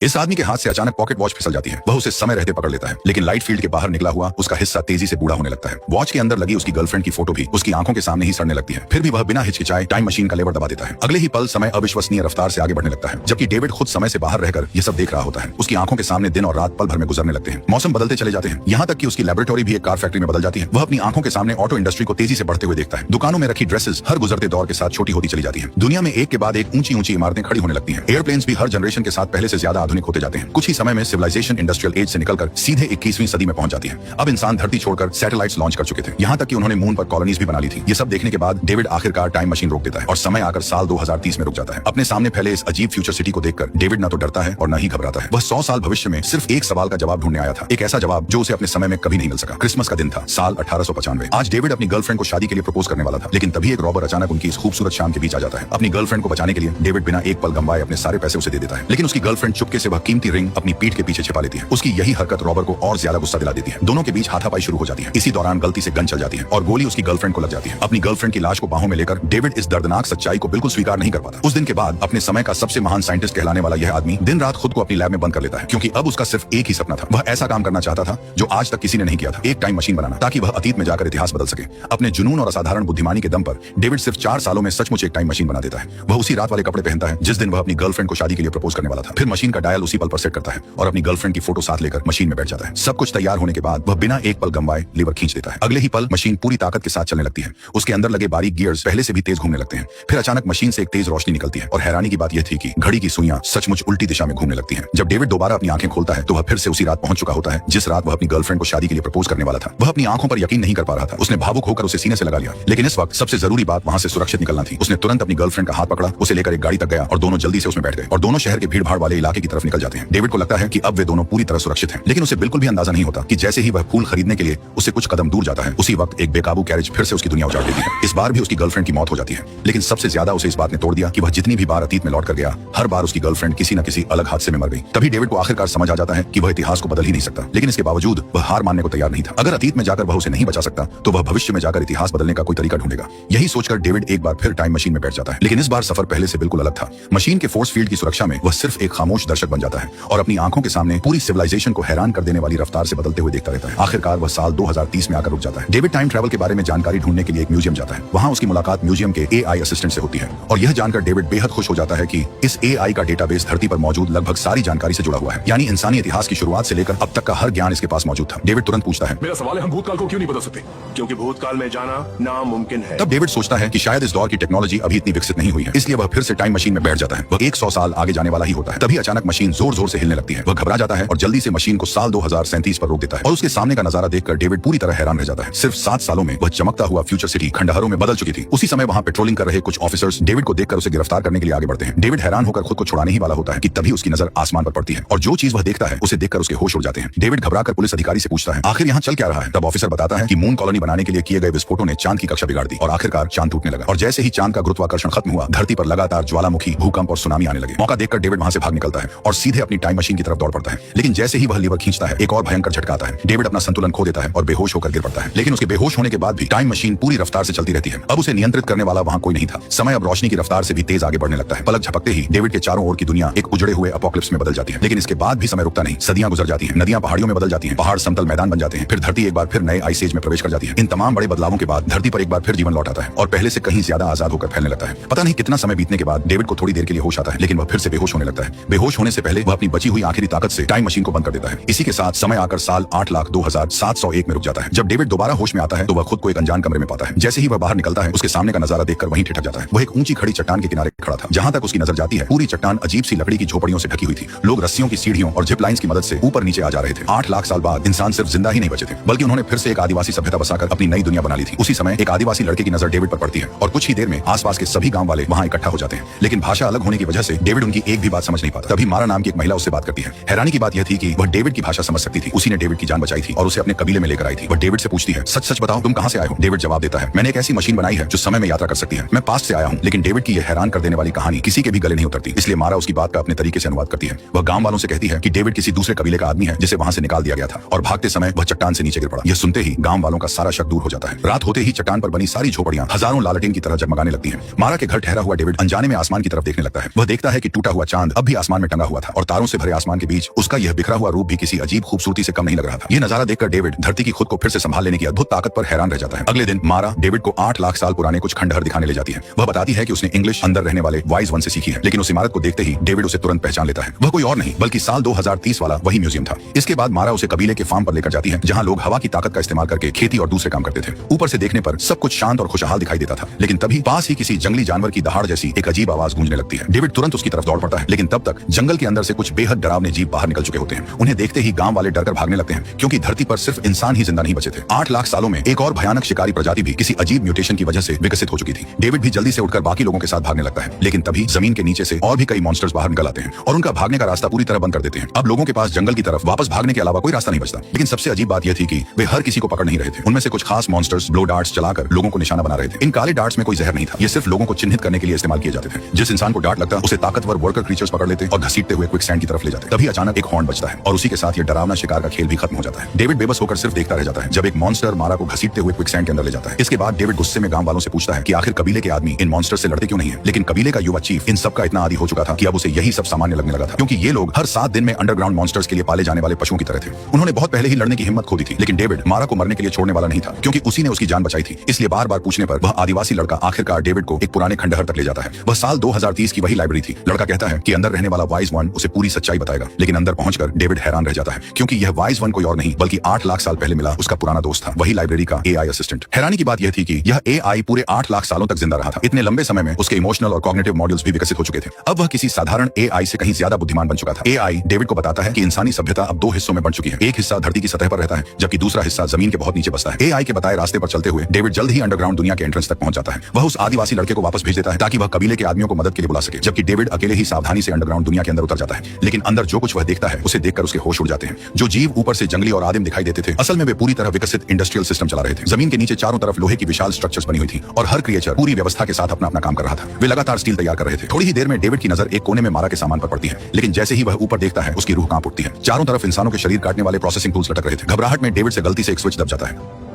इस आदमी के हाथ से अचानक पॉकेट वॉच फिसल जाती है। वह उसे समय रहते पकड़ लेता है, लेकिन लाइट फील्ड के बाहर निकला हुआ उसका हिस्सा तेजी से बूढ़ा होने लगता है। वॉच के अंदर लगी उसकी गर्लफ्रेंड की फोटो भी उसकी आंखों के सामने ही सड़ने लगती है। फिर भी वह बिना हिचकिचाए टाइम मशीन का लेवर दबा देता है। अगले ही पल समय अविश्वसनीय रफ्तार से आगे बढ़ने लगता है, जबकि डेविड खुद समय से बाहर रहकर यह सब देख रहा होता है। उसकी आंखों के सामने दिन और रात पल भर में गुजरने लगते हैं। मौसम बदलते चले जाते हैं, यहाँ तक कि उसकी लैबोरेटरी भी एक कार फैक्ट्री में बदल जाती है। वह अपनी आंखों के सामने ऑटो इंडस्ट्री को तेजी से बढ़ते हुए देखता है। दुकानों में रखी ड्रेसेस हर गुजरते दौर के साथ छोटी होती चली जाती हैं। दुनिया में एक के बाद एक ऊंची ऊंची इमारतें खड़ी होने लगती हैं। एयरप्लेन्स भी हर जनरेशन के साथ पहले से ज्यादा आधुनिक होते जाते हैं। कुछ ही समय में सिविलाइजेशन इंडस्ट्रियल एज से निकलकर सीधे 21वीं सदी में पहुंच जाती है। अब इंसान धरती छोड़कर सैटेलाइट्स लॉन्च कर चुके थे, यहाँ तक कि उन्होंने मून पर कॉलोनीज भी बना ली थी। ये सब देखने के बाद डेविड आखिरकार टाइम मशीन रोक देता है और समय आकर साल 2030 में रुक जाता है। अपने सामने फैले इस अजीब फ्यूचर सिटी को देखकर डेविड न तो डरता है और न ही घबराता है। वह 100 साल भविष्य में सिर्फ एक सवाल का जवाब ढूंढने आया था, एक ऐसा जवाब जो उसे अपने समय में कभी नहीं मिल सका। क्रिसमस का दिन था, साल 1895। आज डेविड अपनी गर्लफ्रेंड को शादी के लिए प्रपोज करने वाला था, लेकिन तभी एक रॉबर अचानक उनकी इस खूबसूरत शाम के बीच आ जाता है। अपनी गर्लफ्रेंड को बचाने के लिए डेविड बिना एक पल गंवाए अपने सारे पैसे उसे दे देता है, लेकिन उसकी गर्लफ्रेंड चुपके से वह कीमती रिंग अपनी पीठ के पीछे छिपा लेती है। उसकी यही हरकत रॉबर को और ज्यादा गुस्सा दिला देती है। दोनों के बीच हाथापाई शुरू हो जाती है। इसी दौरान गलती से गन चल जाती है और गोली उसकी गर्लफ्रेंड को लग जाती है। अपनी गर्लफ्रेंड की लाश को बाहों में लेकर डेविड इस दर्दनाक सच्चाई को बिल्कुल स्वीकार नहीं कर पाता। उस दिन के बाद अपने समय का सबसे महान साइंटिस्ट कहलाने वाला यह आदमी दिन रात खुद को अपनी लैब में बंद कर लेता है, क्योंकि अब उसका सिर्फ एक ही सपना था। वह ऐसा काम करना चाहता था जो आज तक किसी ने नहीं किया था, एक टाइम मशीन बनाना, ताकि वह अतीत में जाकर इतिहास बदल सके। अपने जुनून और असाधारण बुद्धिमानी के दम पर डेविड सिर्फ 4 सालों में सचमुच एक टाइम मशीन बना देता है। वह उसी रात वाले कपड़े पहनता है जिस दिन वह अपनी गर्लफ्रेंड को शादी के लिए प्रपोज करने वाला था। फिर मशीन का डायल उसी पल पर सेट करता है और अपनी गर्लफ्रेंड की फोटो साथ लेकर मशीन में बैठ जाता है। सब कुछ तैयार होने के बाद वह बिना एक पल गंवाए लीवर खींच देता है। अगले ही पल मशीन पूरी ताकत के साथ चलने लगती है। उसके अंदर लगे बारीक गियर्स पहले से भी तेज घूमने लगते हैं। फिर अचानक मशीन से एक तेज रोशनी निकलती है और हैरानी की बात यह थी कि घड़ी की सुइयां सचमुच उल्टी दिशा में घूमने लगती हैं। जब डेविड दोबारा अपनी आंखें खोलता है तो वह फिर से उसी रात पहुंच चुका होता है जिस रात वह अपनी गर्लफ्रेंड को शादी के लिए प्रपोज करने वाला था। वह अपनी आंखों पर यकीन नहीं कर पा रहा था। उसने भावुक होकर उसे सीने से लगा लिया, लेकिन इस वक्त सबसे जरूरी बात वहां से सुरक्षित निकलना थी। उसने तुरंत अपनी गर्लफ्रेंड का हाथ पकड़ा, उसे लेकर एक गाड़ी तक गया और दोनों जल्दी से उसमें बैठ गए और दोनों शहर के भीड़ भाड़ वाले इलाके की तरफ निकल जाते हैं। डेविड को लगता है कि अब वे दोनों पूरी तरह सुरक्षित हैं, लेकिन उसे बिल्कुल भी अंदाजा नहीं होता कि जैसे ही वह फूल खरीदने के लिए उसे कुछ कदम दूर जाता है, उसी वक्त एक बेकाबू कैरेज फिर से उसकी दुनिया उजाड़ देती है। इस बार भी उसकी गर्लफ्रेंड की मौत हो जाती है, लेकिन सबसे ज्यादा उसे इस बात ने तोड़ दिया कि वह जितनी भी बार अतीत में लौट कर गया, हर बार उसकी गर्लफ्रेंड किसी न किसी अलग हादसे में मर गई। तभी डेविड को आखिरकार समझ आ जाता है कि वह इतिहास को बदल ही नहीं सकता, लेकिन इसके बावजूद वह हार मानने को तैयार नहीं था। अगर अतीत में जाकर वह उसे नहीं बचा सकता तो वह भविष्य में जाकर इतिहास बदलने का कोई तरीका ढूंढेगा। यही सोचकर डेविड एक बार फिर टाइम मशीन में बैठ जाता है, लेकिन इस बार सफर पहले से बिल्कुल अलग था। मशीन के फोर्स फील्ड की सुरक्षा में वह सिर्फ एक खामोश दर्शक बन जाता है और अपनी आंखों के सामने पूरी सिविलाइजेशन को हैरान कर देने वाली रफ्तार से बदलते हुए देखता रहता है। आखिरकार वह साल 2030 में आकर रुक जाता है। डेविड टाइम ट्रैवल के बारे में जानकारी ढूंढने के लिए एक म्यूजियम जाता है। वहां उसकी मुलाकात म्यूजियम के AI असिस्टेंट से होती है और यह जानकर डेविड बेहद खुश हो जाता है कि इस AI का डेटाबेस धरती पर मौजूद लगभग सारी जानकारी से जुड़ा हुआ है, यानी इंसानी इतिहास की शुरुआत से लेकर अब तक का हर ज्ञान इसके पास मौजूद था। डेविड तुरंत पूछता है, मेरा सवाल है, हम भूतकाल को क्यों नहीं बदल सकते? क्योंकि भूतकाल में जाना नामुमकिन है। तब डेविड सोचता है कि शायद इस दौर की टेक्नोलॉजी अभी इतनी विकसित नहीं हुई है, इसलिए वह फिर से टाइम मशीन में बैठ जाता है। वह 100 साल आगे जाने वाला ही होता है। तभी अचानक मशीन जोर जोर से हिलने लगती है। वह घबरा जाता है और जल्दी से मशीन को साल 2037 पर रोक देता है और उसके सामने का नजारा देखकर डेविड पूरी तरह हैरान रह जाता है। सिर्फ 7 सालों में वह चमकता हुआ फ्यूचर सिटी खंडहरों में बदल चुकी थी। उसी समय वहां पेट्रोलिंग कर रहे कुछ ऑफिसर्स डेविड को देखकर उसे गिरफ्तार करने के लिए आगे बढ़ते हैं। डेविड हैरान होकर खुद को छुड़ाने ही वाला होता है कि तभी उसकी नजर आसमान पर पड़ती है और जो चीज वह देखता है उसे देखकर उसके होश उड़ जाते हैं। डेविड घबराकर पुलिस अधिकारी से पूछता है, आखिर यहाँ चल क्या रहा है? तब ऑफिसर बताता है कि मून कॉलोनी बनाने के लिए किए गए विस्फोटों ने चांद की कक्षा बिगाड़ दी और आखिरकार चांद टूटने लगा और जैसे ही चांद का गुरुत्वाकर्षण खत्म हुआ, धरती पर लगातार ज्वालामुखी, भूकंप और सुनामी आने लगे। मौका देखकर डेविड वहां से भाग निकलता है और सीधे अपनी टाइम मशीन की तरफ दौड़ पड़ता है, लेकिन जैसे ही वह लीवर खींचता है एक और भयंकर झटका आता है। डेविड अपना संतुलन खो देता है और बेहोश होकर गिर पड़ता है, लेकिन उसके बेहोश होने के बाद भी टाइम मशीन पूरी रफ्तार से चलती रहती है। अब उसे नियंत्रित करने वाला वहां कोई नहीं था। समय अब रोशनी की रफ्तार से भी तेज आगे बढ़ने लगता है। पलक झपकते ही डेविड के चारों ओर की दुनिया एक उजड़े हुए अपोकलिप्स में बदल जाती है, लेकिन इसके बाद भी समय रुकता नहीं। सदियां गुजर जाती हैं, नदियां पहाड़ियों में बदल जाती हैं, पहाड़ समतल मैदान बन जाते हैं, फिर धरती एक बार फिर नए आइस एज में प्रवेश कर जाती है। इन तमाम बड़े बदलावों के बाद धरती पर एक बार फिर जीवन लौट आता है और पहले से कहीं ज्यादा आजाद होकर फैलने लगता है। पता नहीं कितना समय बीतने के बाद डेविड को थोड़ी देर के लिए होश आता है, लेकिन वह फिर से बेहोश होने लगता है। बेहोश होने से पहले वह अपनी बची हुई आखिरी ताकत से टाइम मशीन को बंद कर देता है। इसी के साथ समय आकर साल 8,02,701 में रुक जाता है। जब डेविड दोबारा होश में आता है तो वह खुद को एक अनजान कमरे में पाता है। जैसे ही वह बाहर निकलता है उसके सामने का नजारा देखकर वहीं ठिठक जाता है। वह एक ऊंची खड़ी चट्टान के किनारे खड़ा था। जहां तक उसकी नजर जाती है पूरी चट्टान अजीब सी लकड़ी की झोपड़ियों से ढकी हुई थी। लोग रस्सियों की सीढ़ियों और जिप लाइंस की मदद से ऊपर नीचे आ जा रहे थे। 8 लाख साल बाद इंसान सिर्फ जिंदा ही नहीं बचे थे, बल्कि उन्होंने फिर से एक आदिवासी सभ्यता बसाकर अपनी नई दुनिया बना ली थी। उसी समय एक आदिवासी लड़के की नजर डेविड पर पड़ती है और कुछ ही देर में आसपास के सभी गांव वाले वहां इकट्ठा हो जाते हैं, लेकिन भाषा अलग होने की वजह से डेविड उनकी एक भी बात समझ नहीं पाता। तभी मारा नाम की एक महिला उससे बात करती है। हैरानी की बात यह थी कि वह डेविड की भाषा समझ सकती थी। उसी ने डेविड की जान बचाई थी और उसे अपने कबीले में लेकर आई थी। वह डेविड से पूछती है, सच सच बताओ तुम कहां से आए हो? डेविड जवाब देता है, मैंने एक ऐसी मशीन बनाई है जो समय में यात्रा कर सकती है। मैं पास्ट से आया हूं। लेकिन डेविड की यह हैरान कर देने वाली कहानी किसी के भी गले नहीं उतरती, इसलिए मारा उसकी बात का अपने तरीके से अनुवाद करती है। वह गांव वालों से कहती है कि डेविड किसी दूसरे कबीले का आदमी है जिसे वहां से निकाल दिया गया था और भागते समय वह चट्टान से नीचे गिर पड़ा। यह सुनते ही गांव वालों का सारा शक दूर हो जाता है। रात होते ही चट्टान पर बनी सारी झोपड़ियां हजारों लालटेन की तरह जगमगाने लगती हैं। मारा के घर ठहरा हुआ डेविड अनजाने में आसमान की तरफ देखने लगता है। वह देखता है कि टूटा हुआ चांद अब भी आसमान में टंगा हुआ था और तारों से भरे आसमान के बीच उसका यह बिखरा हुआ रूप भी किसी अजीब खूबसूरती से कम नहीं लग रहा था। यह नजारा देखकर डेविड धरती की खुद को फिर से संभाल लेने की अद्भुत ताकत पर हैरान रह जाता है। अगले दिन मारा डेविड को 8 लाख साल पुराने कुछ खंडहर दिखाने ले जाती है। वह बताती है कि उसने इंग्लिश अंदर रहने वाले वाइज वन से सीखी है, लेकिन उस इमारत को देखते ही डेविड उसे तुरंत पहचान लेता है। वह कोई और नहीं बल्कि साल 2030 वाला वही म्यूजियम था। इसके बाद मारा उसे कबीले के फार्म पर लेकर जाती है, जहां लोग हवा की ताकत का इस्तेमाल करके खेती और दूसरे काम करते थे। ऊपर से देखने पर सब कुछ शांत और खुशहाल दिखाई देता था, लेकिन तभी पास ही किसी जंगली जानवर की दहाड़ जैसी एक अजीब आवाज गूंजने लगती है। डेविड तुरंत उसकी तरफ दौड़ पड़ता है, लेकिन तब तक जंगल के अंदर से कुछ बेहद डरावने जीव बाहर निकल चुके होते हैं। उन्हें देखते ही गांव वाले डरकर भागने लगते हैं, क्योंकि धरती पर सिर्फ इंसान ही जिंदा नहीं बचे थे। 8 लाख सालों में एक और भयानक शिकारी प्रजाति भी किसी अजीब म्यूटेशन की वजह से विकसित हो चुकी थी। डेविड भी जल्दी से उठकर बाकी लोगों के साथ भागने लगता है, लेकिन तभी जमीन के नीचे से और भी कई मॉन्स्टर्स बाहर निकल आते हैं और उनका भागने का रास्ता पूरी तरह बंद कर देते हैं। अब लोगों के पास जंगल की तरफ वापस भागने के अलावा कोई रास्ता नहीं बचता। लेकिन सबसे अजीब बात यह थी कि वे हर किसी को पकड़ नहीं रहे थे। उनमें से कुछ खास मॉन्स्टर्स ब्लो डार्ट्स चलाकर लोगों को निशाना बना रहे थे। इन काले डार्ट्स में कोई जहर नहीं था, ये सिर्फ लोगों को चिन्हित करने के लिए इस्तेमाल किए जाते थे। जिस इंसान को डार्ट लगता उसे ताकतवर वर्कर क्रीचर्स पकड़ लेते और घसीटते हुए क्विकसैंड की तरफ ले जाते। तभी अचानक एक हॉर्न बजता है और उसी के साथ ये डरावना शिकार का खेल भी खत्म हो जाता है। डेविड बेबस होकर सिर्फ देखता रह जाता है जब एक मॉन्स्टर मारा को घसीटते हुए क्विकसैंड के अंदर ले जाता है। इसके बाद डेविड गुस्से में गांव वालों से पूछता है कि आखिर कबीले के आदमी इन मॉन्स्टर से लड़ते क्यों नहीं है। लेकिन कबीले का युवा चीफ इन सब का इतना आदी हो चुका था कि अब उसे यही सब सामान्य लगने लगा था, क्योंकि ये लोग हर 7 दिन में अंडरग्राउंड मॉन्स्टर्स के लिए पाले जाने वाले पशुओं की तरह थे। उन्होंने बहुत पहले ही लड़ने की हिम्मत खो दी थी, लेकिन डेविड मारा को मरने के लिए छोड़ने वाला नहीं था, क्योंकि उसी ने उसकी जान बचाई थी। इसलिए बार बार पूछने पर वह आदिवासी लड़का आखिरकार डेविड को एक पुराने खंडहर तक ले जाता है। वह साल 2030 की वही लाइब्रेरी थी। लड़का कहता है कि अंदर रहने वाला वाइज वन उसे पूरी सच्चाई बताएगा, लेकिन अंदर पहुंचकर डेविड हैरान रह जाता है, क्योंकि यह वाइज वन कोई और नहीं बल्कि 8 लाख साल पहले मिला उसका पुराना दोस्त था, वही लाइब्रेरी का एआई असिस्टेंट। हैरानी की बात यह थी कि यह एआई पूरे 8 लाख सालों तक जिंदा रहा था। इतने लंबे समय में उसके इमोशनल और कॉग्निटिव मॉड्यूल्स भी विकसित हो चुके थे। अब वह किसी साधारण एआई से कहीं ज्यादा बुद्धिमान बन चुका था। एआई डेविड को बताता है कि इंसानी सभ्यता अब 2 हिस्सों में बन चुकी है। एक हिस्सा धरती की सतह पर रहता है, जबकि दूसरा हिस्सा जमीन के बहुत नीचे बसता है। एआई के बताए रास्ते पर चलते हुए डेविड जल्द ही अंडरग्राउंड दुनिया के एंट्रेंस तक पहुंच जाता है। वह उस आदिवासी लड़के को वापस भेज देता है ताकि वह कबीले के आदमियों को मदद के लिए बुला सके, जबकि डेविड अकेले ही सावधानी से अंडरग्राउंड दुनिया के अंदर उतर जाता है। लेकिन अंदर जो कुछ वह देखता है उसे देखकर उसके होश उड़ जाते हैं। जो जीव ऊपर से जंगली और आदिम दिखाई देते थे, असल में वे पूरी तरह विकसित इंडस्ट्रियल सिस्टम चला रहे थे। जमीन के नीचे चारों तरफ लोहे की विशाल स्ट्रक्चर्स बनी हुई थी और हर क्रिएचर पूरी व्यवस्था के साथ अपना अपना काम कर रहा था। वे लगातार स्टील तैयार कर रहे थे। थोड़ी ही देर में डेविड की नजर एक कोने में मारा के सामान पर पड़ती है, लेकिन जैसे ही वह ऊपर देखता है उसकी रूह कांप उठती है। चारों तरफ इंसानों के शरीर काटने वाले प्रोसेसिंग टूल्स लटक रहे थे। घबराहट में डेविड से गलती से एक स्विच दब जाता है।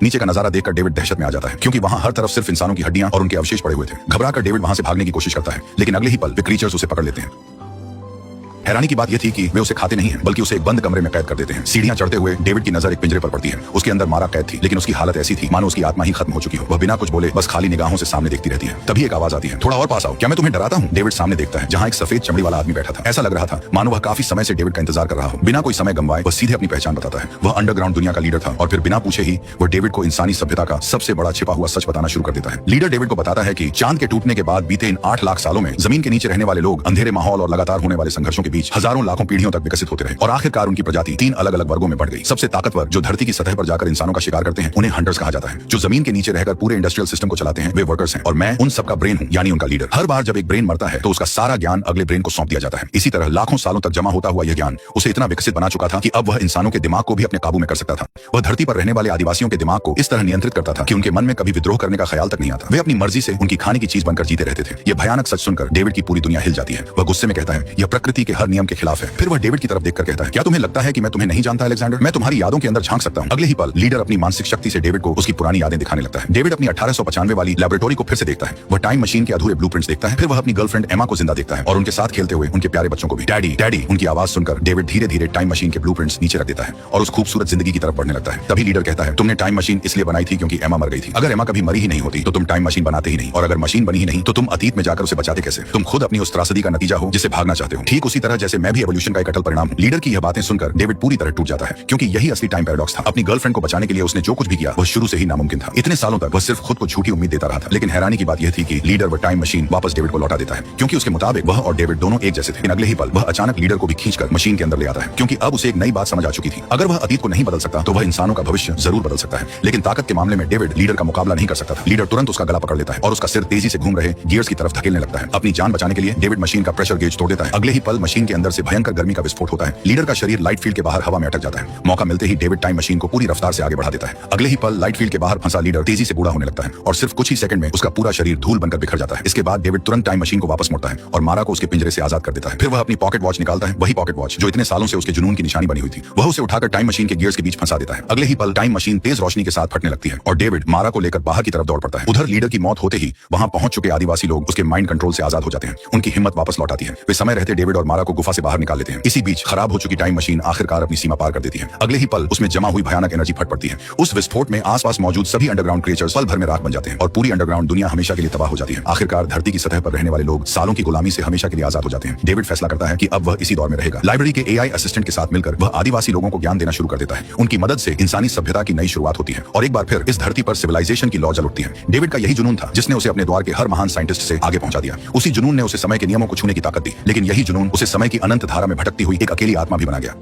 नीचे का नजारा देखकर डेविड दहशत में आ जाता है, क्योंकि वहां हर तरफ सिर्फ इंसानों की हड्डियां और उनके अवशेष पड़े हुए थे। घबराकर डेविड वहां से भागने की कोशिश करता है, लेकिन अगले ही पल वे क्रीचर्स उसे पकड़ लेते हैं। हैरानी की बात यह थी कि वे उसे खाते नहीं हैं, बल्कि उसे एक बंद कमरे में कैद कर देते हैं। सीढ़ियां चढ़ते हुए डेविड की नजर एक पिंजरे पर पड़ती है। उसके अंदर मारा कैद थी, लेकिन उसकी हालत ऐसी थी मानो उसकी आत्मा ही खत्म हो चुकी हो। वह बिना कुछ बोले बस खाली निगाहों से सामने देखती रहती है। तभी एक आवाज आती है, थोड़ा और पास आओ, क्या मैं तुम्हें डराता हूँ। डेविड सामने देखता है, जहाँ एक सफेद चमड़ी वाला आदमी बैठा था। ऐसा लग रहा था मानो वह काफी समय से डेविड का इंतजार कर रहा हो। बिना कोई समय गंवाए वह सीधे अपनी पहचान बताता है। वह अंडरग्राउंड दुनिया का लीडर था और फिर बिना पूछे ही वह डेविड को इंसानी सभ्यता का सबसे बड़ा छिपा हुआ सच बताना शुरू कर देता है। लीडर डेविड को बताता है कि चांद के टूटने के बाद बीते इन 8 लाख सालों में जमीन के नीचे रहने वाले लोग अंधेरे माहौल और लगातार होने वाले संघर्षों के बीच हजारों लाखों पीढ़ियों तक विकसित होते रहे और आखिरकार उनकी प्रजाति 3 अलग अलग वर्गों में बढ़ गई। सबसे ताकतवर जो धरती की सतह पर जाकर इंसानों का शिकार करते हैं उन्हें हंटर्स कहा जाता है। जो जमीन के नीचे रहकर पूरे इंडस्ट्रियल सिस्टम को चलाते हैं वे वर्कर्स हैं और मैं उन सबका ब्रेन हूं, यानी उनका लीडर। हर बार जब एक ब्रेन मरता है तो उसका सारा ज्ञान अगले ब्रेन को सौंप दिया जाता है। इसी तरह लाखों सालों तक जमा होता हुआ यह ज्ञान उसे इतना विकसित बना चुका था कि अब वह इंसानों के दिमाग को भी अपने काबू में कर सकता था। वह धरती पर रहने वाले आदिवासियों के दिमाग को इस तरह नियंत्रित करता था कि उनके मन में कभी विद्रोह करने का ख्याल तक नहीं आता। वे अपनी मर्जी से उनकी खाने की चीज बनकर जीते रहते थे। यह भयानक सच सुनकर डेविड की पूरी दुनिया हिल जाती है। वह गुस्से में कहता है, यह प्रकृति के हर नियम के खिलाफ है। फिर वह डेविड की तरफ देखकर कहता है, क्या तुम्हें लगता है कि मैं तुम्हें नहीं जानता अलेक्जेंडर? मैं तुम्हारी यादों के अंदर झांक सकता हूं। अगले ही पल लीडर अपनी मानसिक शक्ति से डेविड को उसकी पुरानी यादें दिखाने लगता है। डेविड अपनी 1895 वाली लैबोरेटरी को फिर से देखता है। वह टाइम मशीन के अधूरे ब्लूप्रिंट्स देखता है। फिर वह अपनी गर्लफ्रेंड एमा को जिंदा देखता है और उनके साथ खेलते हुए उनके प्यारे बच्चों को भी। डैडी डैडी उनकी आवाज सुनकर डेविड धीरे धीरे टाइम मशीन के ब्लूप्रिंट्स नीचे रख देता है और उस खूबसूरत जिंदगी की तरफ बढ़ने लगता है। तभी लीडर कहता है, तुमने टाइम मशीन इसलिए बनाई थी क्योंकि एमा मर गई थी। अगर एमा कभी मरी ही नहीं होती तो तुम टाइम मशीन बनाते ही नहीं, और अगर मशीन बनी ही नहीं तो तुम अतीत में जाकर उसे बचाते कैसे? तुम खुद अपनी उस त्रासदी का नतीजा हो जिसे भागना चाहते हो। ठीक उसी तरह जैसे मैं भी एवोल्यूशन का एक अटल परिणाम हूं। लीडर की यह बातें सुनकर डेविड पूरी तरह टूट जाता है, क्योंकि यही असली टाइम पैराडॉक्स था। अपनी गर्लफ्रेंड को बचाने के लिए उसने जो कुछ भी किया वह शुरू से ही नामुमकिन था। इतने सालों तक वह सिर्फ खुद को झूठी उम्मीद देता रहा था। लेकिन हैरानी की बात यह थी कि लीडर वह टाइम मशीन वापस डेविड को लौटा देता है, क्योंकि उसके मुताबिक वह और डेविड दोनों एक जैसे थे। अगले ही पल वह अचानक लीडर को भी खींचकर मशीन के अंदर ले आता है, क्योंकि अब उसे एक नई बात समझ आ चुकी थी। अगर वह अतीत को नहीं बदल सकता तो वह इंसानों का भविष्य जरूर बदल सकता है। लेकिन ताकत के मामले में डेविड लीडर का मुकाबला नहीं कर सकता था। लीडर तुरंत उसका गला पकड़ लेता है और उसका सिर तेजी से घूम रहे गियर्स की तरफ धकेलने लगता है। अपनी जान बचाने के लिए डेविड मशीन का प्रेशर गेज तोड़ देता है। अगले ही पल मशीन मशीन के अंदर से भयंकर गर्मी का विस्फोट होता है। लीडर का शरीर लाइट फील्ड के बाहर हवा में अटक जाता है। मौका मिलते ही डेविड टाइम मशीन को पूरी रफ्तार से आगे बढ़ा देता है। अगले ही पल लाइट फील्ड के बाहर फंसा लीडर तेजी से बूढ़ा होने लगता है और सिर्फ कुछ ही सेकंड में उसका पूरा शरीर धूल बनकर बिखर जाता है। इसके बाद डेविड तुरंत टाइम मशीन को वापस मोड़ता है और मारा को उसके पिंजरे से आजाद कर देता है। फिर वह अपनी पॉकेट वॉच निकालता है, वही पॉकेट वॉच जो इतने सालों से उसके जुनून की निशानी बनी हुई थी। वह उसे उठाकर टाइम मशीन के गियर्स के बीच फंसा देता है। अगले ही पल टाइम मशीन तेज रोशनी के साथ फटने लगती है और डेविड मारा को लेकर बाहर की तरफ दौड़ पड़ता है। उधर लीडर की मौत होते ही वहां पहुंच चुके आदिवासी लोग उसके माइंड कंट्रोल से आजाद हो जाते हैं। उनकी हिम्मत वापस लौट आती है। वे समय रहते डेविड और मारा को गुफा से बाहर निकाल लेते हैं। इसी बीच खराब हो चुकी टाइम मशीन आखिरकार अपनी सीमा पार कर देती है। अगले ही पल उसमें जमा हुई भयानक एनर्जी फट पड़ती है। उस विस्फोट में आसपास मौजूद सभी अंडरग्राउंड क्रिएचर्स पल भर में राख बन जाते हैं और पूरी अंडरग्राउंड दुनिया हमेशा के लिए तबाह हो जाती है। आखिरकार धरती की सतह पर रहने वाले लोग सालों की गुलामी से हमेशा के लिए आजाद हो जाते हैं। डेविड फैसला करता है कि अब वह इसी दौर में रहेगा। लाइब्रेरी के एआई असिस्टेंट के साथ मिलकर वह आदिवासी लोगों को ज्ञान देना शुरू कर देता है। उनकी मदद से इंसानी सभ्यता की नई शुरुआत होती है और एक बार फिर इस धरती पर सिविलाइजेशन की लौ जल उठती है। डेविड का यही जुनून था जिसने उसे अपने द्वार के हर महान साइंटिस्ट से आगे पहुंचा दिया। उसी जुनून ने उसे समय के नियमों को छूने की ताकत दी, लेकिन यही जुनून उसे समय की अनंत धारा में भटकती हुई एक अकेली आत्मा भी बना गया।